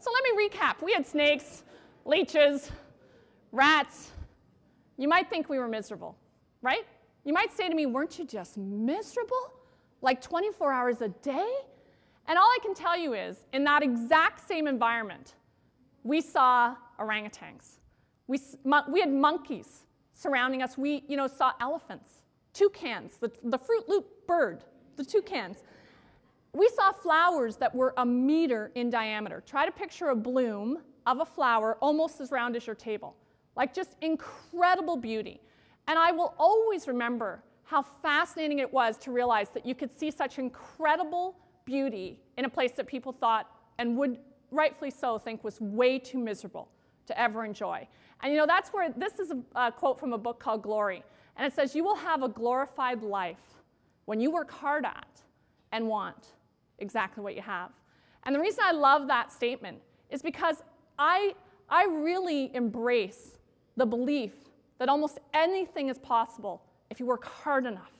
So let me recap. We had snakes, leeches, rats. You might think we were miserable, right? You might say to me, weren't you just miserable? Like 24 hours a day? And all I can tell you is, in that exact same environment, we saw orangutans. We had monkeys surrounding us. We saw elephants, toucans, the Fruit Loop bird, the toucans. We saw flowers that were a meter in diameter. Try to picture a bloom of a flower almost as round as your table. Like just incredible beauty. And I will always remember how fascinating it was to realize that you could see such incredible beauty in a place that people thought, and would rightfully so think, was way too miserable to ever enjoy. And that's where, this is a quote from a book called Glory. And it says, you will have a glorified life when you work hard at and want exactly what you have. And the reason I love that statement is because I really embrace the belief that almost anything is possible if you work hard enough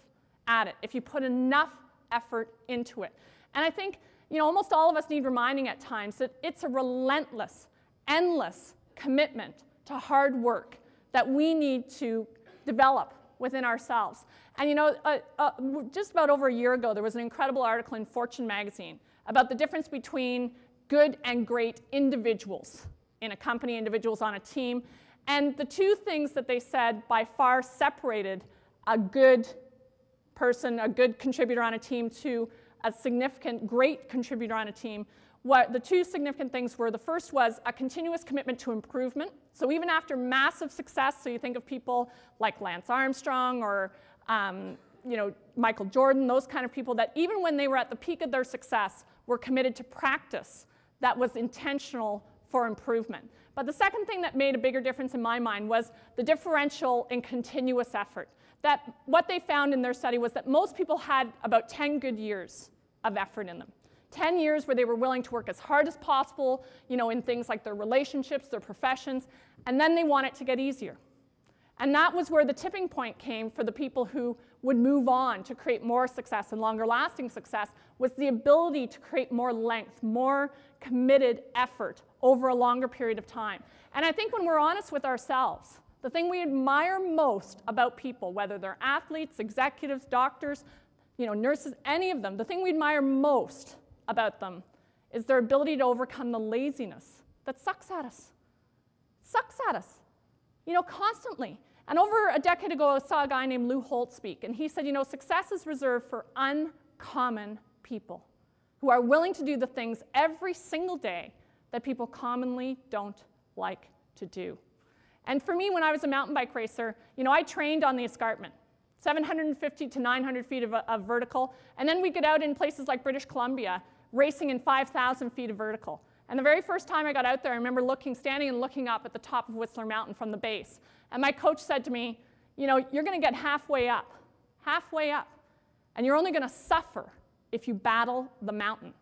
at it, if you put enough effort into it. And I think, almost all of us need reminding at times that it's a relentless, endless commitment to hard work that we need to develop within ourselves. And just about over a year ago, there was an incredible article in Fortune magazine about the difference between good and great individuals in a company, individuals on a team. And the two things that they said by far separated a good person, a good contributor on a team, to a significant, great contributor on a team. What the two significant things were, the first was a continuous commitment to improvement. So even after massive success, so you think of people like Lance Armstrong or Michael Jordan, those kind of people that even when they were at the peak of their success were committed to practice that was intentional for improvement. But the second thing that made a bigger difference in my mind was the differential in continuous effort. That what they found in their study was that most people had about 10 good years of effort in them. 10 years where they were willing to work as hard as possible, in things like their relationships, their professions, and then they want it to get easier. And that was where the tipping point came for the people who would move on to create more success and longer lasting success, was the ability to create more length, more committed effort over a longer period of time. And I think when we're honest with ourselves, the thing we admire most about people, whether they're athletes, executives, doctors, nurses, any of them, the thing we admire most about them is their ability to overcome the laziness that sucks at us. Constantly. And over a decade ago, I saw a guy named Lou Holt speak, and he said, success is reserved for uncommon people who are willing to do the things every single day that people commonly don't like to do. And for me, when I was a mountain bike racer, I trained on the escarpment, 750 to 900 feet of vertical, and then we get out in places like British Columbia, racing in 5,000 feet of vertical. And the very first time I got out there, I remember standing and looking up at the top of Whistler Mountain from the base. And my coach said to me, you're going to get halfway up, and you're only going to suffer if you battle the mountain.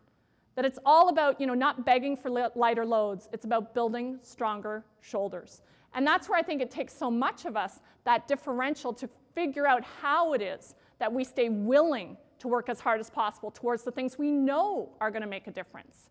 That it's all about, not begging for lighter loads. It's about building stronger shoulders. And that's where I think it takes so much of us, that differential, to figure out how it is that we stay willing to work as hard as possible towards the things we know are going to make a difference.